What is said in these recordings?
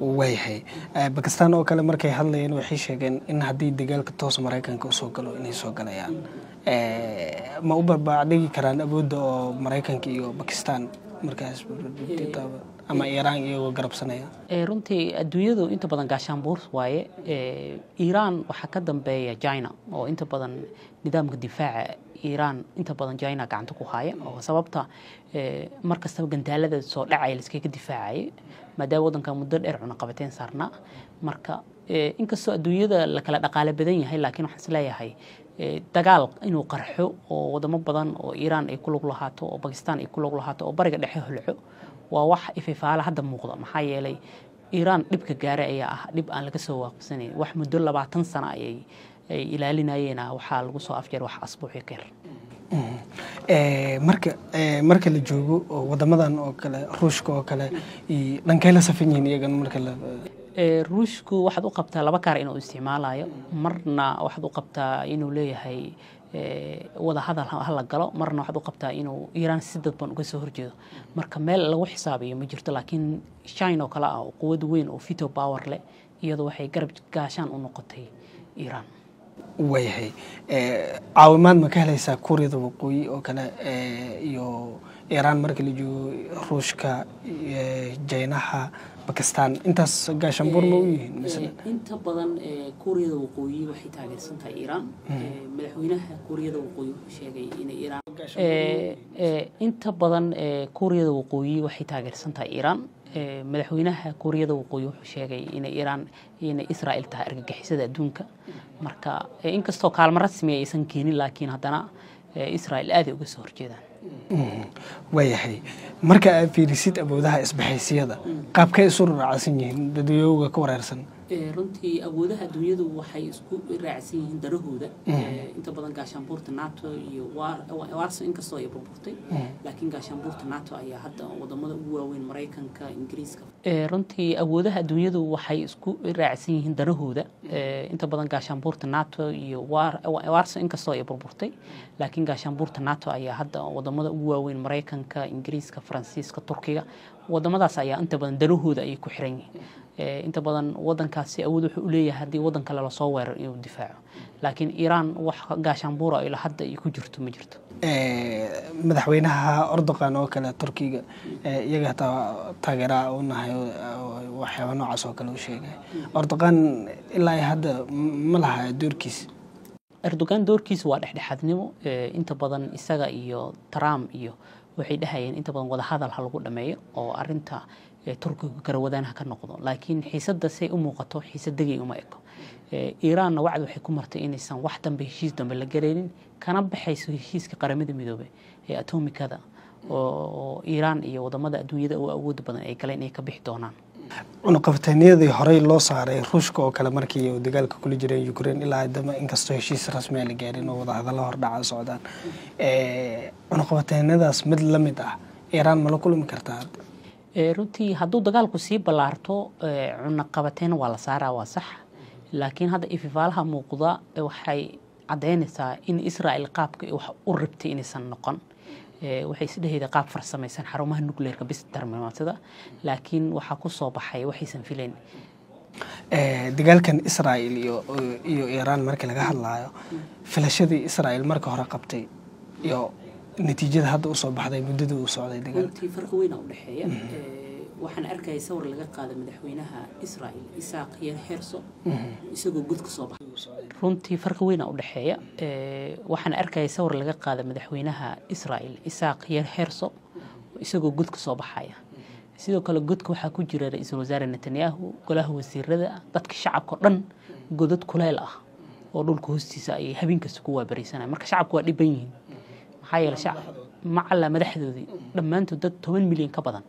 وياهي باكستان أو كلا مركي هذلين وحيش هجن إن هدي دجال كتوس مريكان كوسوقلو إني سوقنا يعني ما أوبر بعدي كران أبود مريكان كيو باكستان مركز ama Iran iyo garabsanaya runtii adduunyadu inta badan gaashaanbuur waaye Iran waxa ka dambeeya China oo inta badan nidaamka difaaca Iran inta badan China gacanta ku haya oo sababta markasta gantaalada soo dhacay la iskaga difaacay maadaama wadanka muddo dheer cuna qabateen saarna marka inkastoo adduunyada la kala dhaqaale badan yahay laakiin waxaan isleeyahay dagaal inuu qarxo oo wadamo badan oo Iran ay ku lug lahaato oo Pakistan ay ku lug lahaato oo bariga dhexe hulco waa wax ififaala hadda muuqda maxaa yeelay Iran dhibka gaaray ayaa ah dhib aan laga soo waaqsaneyn wax muddo 20 sano ay ilaalinayeen waxa lagu soo afjeer wax asbuuci kar marka la joogo wadamadan oo kale Ruushka oo kale dhankay la safan yihiin iyagan marka la Ruushku waxaad u qabtaa laba kaar inuu isticmaalayo marna waxaad u qabtaa inuu leeyahay wada hadal hal galo marna waxaad u qabtaa inuu Iran si dadban uga soo horjeedo marka meel lagu xisaabiyo ma jirto laakiin China oo kala ah quwad weyn oo veto power leh iyadoo waxay garab gaashaan u noqotay Iran وياهي عاومان ما كهليسا كوريا وقوي أو كلا يو إيران مركل جو روشكا جيناها باكستان أنت قاشنبور موي مثلا أنت بدن كوريا وقوي وحيد على سنة إيران ملحوينها كوريا وقوي شيء إن إيران أنت بدن كوريا وقوي وحيد على سنة إيران madaxweynaha Kooriyada Waqooyi wuxuu sheegay in Iran iyo Israa'iil tahay argagixisada adduunka marka inkastoo kaalmo rasmi ah aysan keenin laakiin haddana Israa'iil aad uga soo horjeedaan wayahay marka ay fiirisid awoodaha isbahaysiiyada qaabkay isu raacsan yihiin dadweynaha ka wareersan runtii awoodaha adduunyadu waxay isku raacsan yihiin darahooda inta badan gaashaanbuurta NATO iyo Warsaw inkastoo ay burburtay laakiin gaashaanbuurta NATO ayaa hadda wadamada ugu waaweyn Mareykanka Ingiriiska runtii awoodaha adduunyadu waxay isku raacsan yihiin darahooda inta badan gaashaanbuurta NATO iyo Warsaw inkastoo ay burburtay laakiin gaashaanbuurta NATO ayaa hadda wadamada ugu waaweyn Mareykanka Ingiriiska Faransiiska Turkiga wadamadaas ayaa inta badan darahooda ay ku xiran yihiin inta badan wadankaasi awood wuxuu u leeyahay hadii wadan kale la soo weerar inuu difaaco laakiin Iran wax gaashaanbuur ah ilaa hadda ay ku jirto ma jirto madaxweynaha Erdogan oo kale Turkiga iyaga taageera oo nahay waxyaabo noocaas oo kale u sheegay Erdogan ilaa hadda ma laha doorkiis Erdogan doorkiisa waa dhexdhexaadnimo inta badan isaga iyo Trump iyo waxay dhahayeen inta badan wada hadal hal lagu dhameeyo oo arinta Turkiga garawadaanaha ka noqdo laakiin xiisadda say u muuqato xiisadagay uma eko Iran wacd waxay ku martay inaysan wax dambe heshiis dambe la galeynin kana baxayso heshiiska qaramada midoobay ee atomikada oo Iran iyo wadamada adduunyada oo awood badan ay galeen inay ka bixi doonaan cunaqabatayniyadii horey loo saaray Ruushka oo kale markii uu dagaalka kula jiray Ukraine ilaa hadda inkastoo heshiis rasmi ah la gaarin oo wada hadallo hordhaca socdaan cunaqabataynadaas mid la mid ah Iran ma la kulmi kartaa runtii hadduu dagaalku sii balaarto cunaqabateyn waa la saaraa waa sax laakiin hadda ififaalaha muuqda waxay cadeynaysaa in Israa'iil qaabka wax u rabtay inaysan noqon waxay sidheeda qaab farsamaysan xarumaha nuclearka bis darmaamada laakiin waxa ku soo baxay waxaysan fileen dagaalkan Israa'iil iyo Iran marka laga hadlayo filashadii Israa'iil marka hore qabtay iyo natiijada hadda u soo baxday muddada uu socday dagaalkii farqi weyn u dhaxeeya waxaan arkay sawir laga qaaday madaxweynaha Israa'iil Isaac Herzog isagoo gud ka soo baxay runtii farqi weyn u dhaxeeya waxaan arkay sawir laga qaaday madaxweynaha Israa'iil Isaac Herzog isagoo gud ka soo baxaya sidoo kale gudka waxa ku jira ra'iisul wasaare Netanyahu golaha wasiirada dadka shacabka dhan godad kuleel ah oo dhulka hoostiisa ay habeenkaas ku waabarisanayaan marka shacabku waa dhiban yihiin maxaa shacab macalla madaxdoodii dhamaantood dad 10 milyan ka badan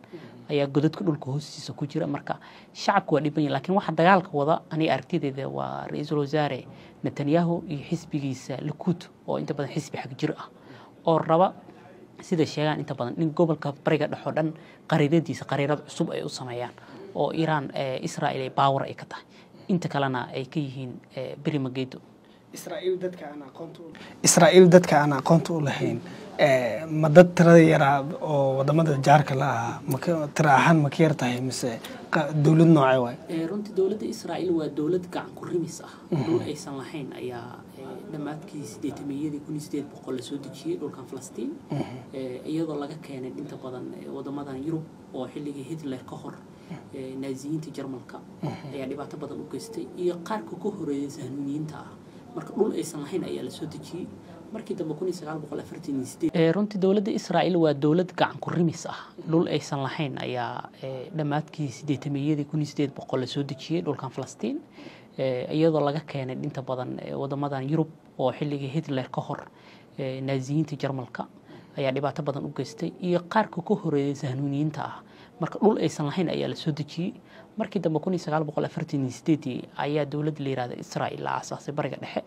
ayaa godadka dhulka hoostiisa ku jira marka shacabku waa dhiban laakiin waxa dagaalka wada ani aragtideeda waa ra'iisul wasaare Netanyahu iyo xisbigiisa Likud oo inta badan xisbi xaq jir ah oo raba sida sheegan inta badan in gobolka bariga dhaxo dhan qariidadiisa qariirad cusub ay u sameeyaan oo Iran Israa'iil ay power ay ka tahay inta kalena ay ka yihiin birimageedo Israa'iil dadka aan aqoonta u lahayn ma dad tirada yar oo wadamada jaarka la ah ma tira ahaan ma ka yar tahay mise dowlad noocee waay runtii dowladda Israa'iil waa dowlad gacan ku rimis ah dhul aysan lahayn ayaa dhammaadkii 800 1800 la soo dejiyay dhulkan Falastiin iyadoo laga keenay inta badan wadamadan Yurub oo xilligii Hitler ka hor Naziyiinta Jarmalka ayaa dhibaato badan u geystay iyo qaarka ku horeeyay Sahnuniyiinta ah marka dhul aysan lahayn ayaa la soo dejiyay markii dambe 1948 runtii dowladda Israa'iil waa dowlad gacan ku rimis ah dhul aysan lahayn ayaa dhammaadkii 800 1800 la soo dejiyay dhulkan Falastiin iyadoo laga keenay inta badan wadamadan Yurub oo xilligii Hitler ka hor Naziyiinta Jarmalka ayaa dhibaato badan u geystay iyo qaarka ku horeeyay Sahnuniyiinta ah marka dhul aysan lahayn ayaa la soo dejiyay markii dambe 1948 ayaa dowladda la yiraahdo Israa'iil la aasaasay bariga dhexe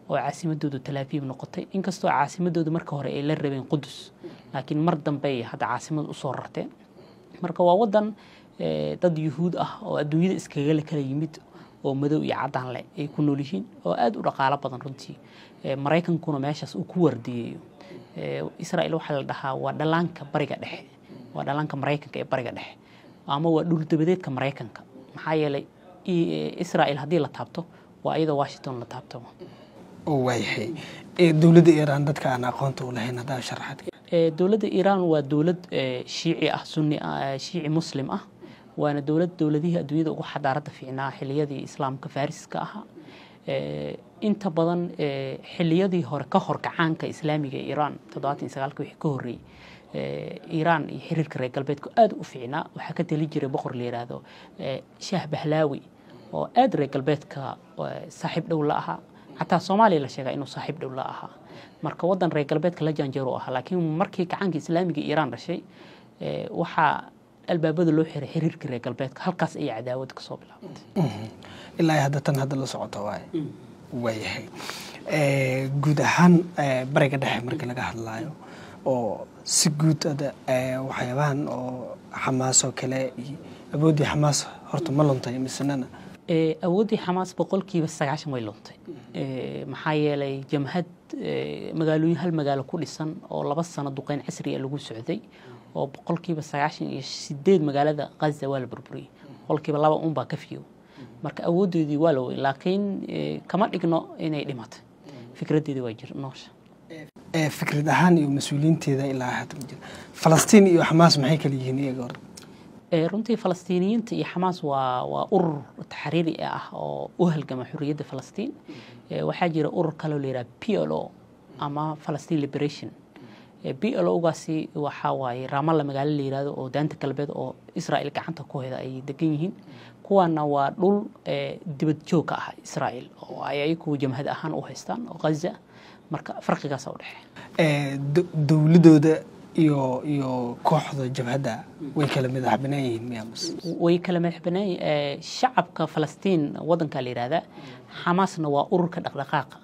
oo caasimadoodu Tel Aviv noqotay inkastoo caasimadoodu marka hore ay la rabeen Qudus laakiin mar dambe ay hadda caasimad u soo rarteen marka waa wadan dad yuhuud ah oo adduunyada iskaga kala yimid oo madow iyo cadaan leh ay ku nool yihiin oo aad u dhaqaale badan runtii Mareykankuna meeshaas uu ku wardiyeeyo Israa'iil waxa la dhahaa waa dhalaanka bariga dhexe waa dhalaanka Mareykanka ee bariga dhexe ama waa dhul dabadeedka Mareykanka maxaa yeelay Israa'iil hadii la taabto waa iyada Washington la taabto waayahay dowladda Iran dadka aan aqoonta u lahayn hada sharaxad dowladda Iran waa dowlad shiici ah sunni shiici muslim ah waana dowladihii adduunyada ugu xadaarada fiicnaa xilliyadii islaamka faariska ahaa inta badan xilliyadii hore ka hor gacaanka islaamiga ee Iran 79 wixii ka horeeyay Iran iyo xiriirka reer galbeedku aad u fiicnaa waxa ka tali jiray boqor la yiraahdo Shah Pahlawi oo aad reer galbeedka saaxiib dhow la ahaa حتى Soomaaliya la sheegay inuu saaxiib dhow la ahaa marka wadan reer galbeedka la janjeero ah laakiin markii gacanka islaamiga Iran dhashay waxa albaabada loo xiray xiriirka reer galbeedka halkaas ay cadaawad ka soo bilaabtay ilaa hadda tan hadda la socoto waayahay guud ahaan bariga dhexe marka laga hadlayo oo si guud waxyaabahan oo Xamaas oo kale awoodii Xamaas horta ma luntay misanana awoodii Xamaas boqolkiiba 90 way luntay maxaa yeelay jamhad magaalooyin hal magaalo ku dhisan oo 2 sano duqeyn casri ah lagu socday oo boqolkiiba 98 magaalada Gaza waa la burburiyay boqolkiiba 2 baa ka fiyo marka awoodeedii waa la weyn laakiin kama dhigno inay dhimatay fikradeedii waa jirnoosha fikrad ahaan iyo mas'uuliyiinteeda ilaa hadda Falastiin iyo Xamaas maxay kala yihiin iyaga hor runtii Falastiiniyiinta iyo Xamaas waa urur taxriiri ah oo u halgama xurriyadda Falastiin waxaa jira urur kale oo la yiraahdo PLO ama Palestine Liberation PLO gaasi waxa waaye Ramallah magaalo la yiraahdo oo daanta galbeed oo Israa'iil gacanta ku hayda ay degan yihiin kuwana waa dhul dibad joog ah Israa'iil oo ay ku jamhad ahaan u haystaan oo Gaza marka farqigaas u dhaxay dawladooda iyo kooxda jabhada way kala madaxbanaayihiin miyaas way kala madaxbanaayihiin shacabka Falastiin wadanka la yiraahdo Xamaasna waa ururka dhaqdhaqaaqa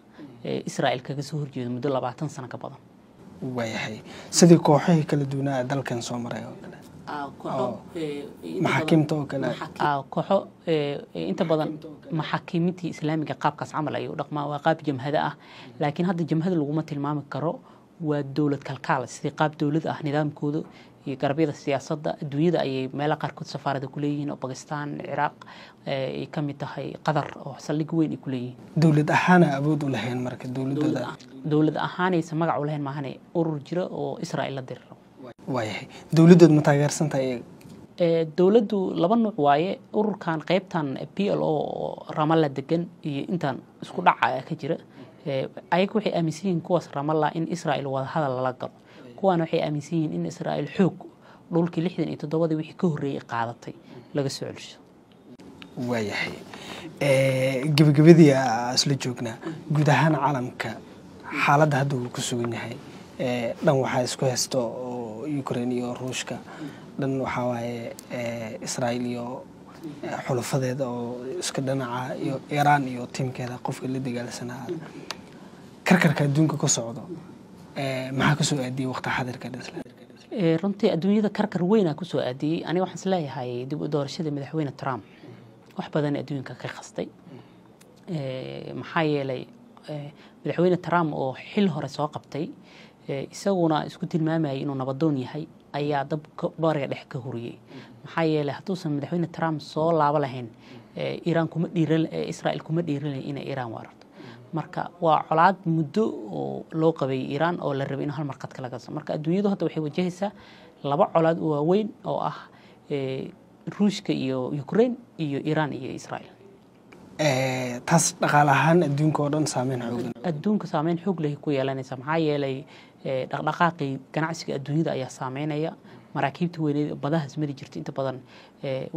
Israa'iil kaga soo horjeedo muddo 20 sano ka badan waayahay sidii kooxaha kala duwanaa dalkan soo maray oo kale maxaakiimta oo kale kooxo inta badan maxaakiimtii islaamiga qaabkaas camal ay u dhaqmaan waa qaab jamhada ah laakiin hadda jamhada lagu ma tilmaami karo waa dawlad kalkaal sidii qaab dawlad ah nidaamkooda iyo garbiyada siyaasadda adduunyada ay meelo qaarkood safaarada ku leeyihiin oo Pakistan Iraq ay ka mid tahay Qatar oo saldhig weyn ay ku leeyihiin dawlad ahaan awood u lahayn marka dawlad ahaan ay magac u lahayn maahan urur jira oo Israa'iil la diriro waayahay dawladdu ma taageersan tahay dawladdu laba nooc waaye ururkan qaybtan PLO oo Ramallah degan iyo intaan isku dhacaya ka jira ayagu waxay aaminsan yihiin kuwaas Ramallah in Israa'iil wada hadal la galo kuwana waxay aaminsan yihiin in Israa'iil xoog dhulkii 67 wixii ka horeeyay qaadatay laga soo celiyo waayahay gabagabadii asla joognaa guud ahaan caalamka xaaladda hadda uu ku sugan yahay dhan waxa isku haysto Ukraine iyo Ruushka dhan waxa waaye Israa'iil iyo xulafadeeda oo iska dhanaca iyo Iran iyo tiimkeeda qofka la dagaalsanaa karkarka adduunka ka socdo maxaa ka soo aadiyay waqti xadirka runtii adduunyada karkar weyn ku soo aadiyay aniga waxaan isleeyahay dib u doorashada madaxweyne Trump wax badan adduunka ka qastay maxaa yeelay madaxweyne Trump oo xil hore soo qabtay isaguna isku tilmaamayay inuu nabadoon yahay ayaa dabka bariga dhexe ka horiyey maxaa yeelay hadduusan madaxweyne Trump soo laabo lahayn Iran kuma dhiiran Israel kuma dhiiran inay Iran weerarto marka waa colaad muddo oo loo qabay Iran oo la rabay in hal marqad kala gaso marka adduunyadu hadda waxay wajahaysaa laba colaad oo waaweyn oo ah Ruushka iyo Ukraine iyo Iran iyo Israel taas dhaqaale ahaan adduunka oo dhan saameyn xoog adduunka saameyn xoog leh ku yeelanaysa maxaa yeelay dhaqdhaqaaqii ganacsiga adduunyada ayaa saameynaya maraakiibta weyneed badaha ismari jirtay inta badan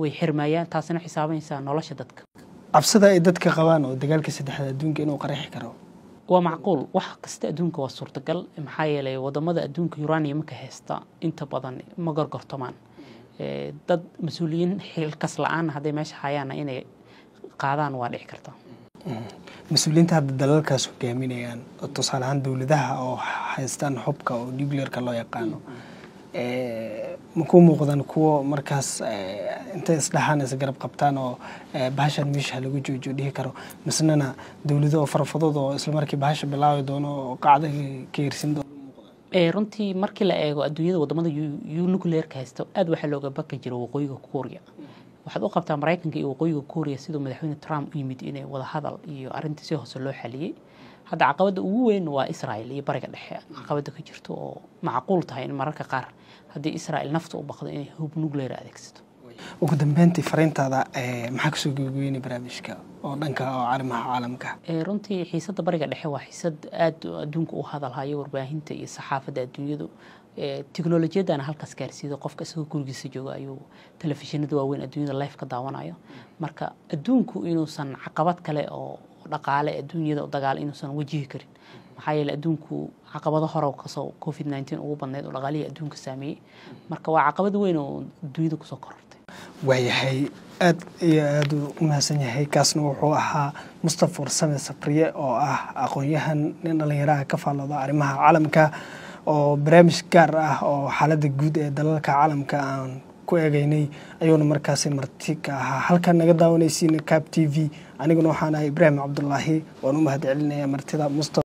way xirmayaan taasina xisaabanaysa nolosha dadka cabsida ay dadka qabaan oo dagaalka saddexaad adduunka inuu qarxi karo waa macquul wax kasta adduunka waa suurtagal maxaa yeelay wadamada adduunka uranium ka haysta inta badan ma gorgortamaan dad mas'uuliyiin xilkas la'aan haday meesha hayaan inay qaadaan waa dhici karta mas'uuliyiinta hadda dalalkaas hogaaminayaan oo tusaale ahaan dawladaha oo haystaan hubka oo nuclear-ka loo yaqaano ma ku muuqdaan kuwa markaas intay isdhaxaan is garab qabtaan oo bahashan meesha lagu joojiyo dhihi karo misnana dawlado oo farfadooda oo isla markii bahasha bilaawi doono oo qacda ka hirsin doono runtii markii la eego adduunyada wadamada nuclear-ka haysta aad waxa looga baqi jiray waqooyiga Korea waxaad u qabtaa Mareykanka iyo waqooyiga Korea sidoo madaxweyne Trump u yimid inay wada hadal iyo arrinta si hoose loo xaliyay hadda caqabada ugu weyn waa Israel iyo bariga dhexe caqabada ka jirto oo macquul tahay in mararka qaar haddii Israel nafta u baqdo inay hub nuclear adeegsato ugu dambeyntii fariintaada maxaa ku soo gudbiyay barnaamijka oo dhanka arrimaha caalamka runtii xiisadda bariga dhexe waa xiisad aad adduunka u hadalhayo warbaahinta iyo saxaafadda adduunyadu teknolojiyadana halkaas gaarsiido qofka isagoo gurigiisa jooga ayuu telefishinada waaweyn adduunyada live ka daawanayo marka adduunku inuusan caqabad kale oo dhaqaale adduunyada oo dagaal inuusan wajihi karin maxaa yeelay adduunku caqabado hore ka soo COVID-19 ugu badneed oo dhaqaalihi adduunka saameeyay marka waa caqabad weyn oo adduunyada ku soo korortay waayahay aad iyo aad u mahadsan yahay kaasna wuxuu ahaa Mustafa Warsame Sabriye oo ah aqoon-yahan nin dhalinyaro ka faallooda arrimaha caalamka oo barnaamij gaar ah oo xaaladda guud ee dalalka caalamka aan ku eegaynay ayuuna markaas marti ka ahaa halkan naga daawanaysiin CAB TV aniguna waxaan ahay Ibrahim Cabdullaahi waan u mahadcelinayaa martida Mustafa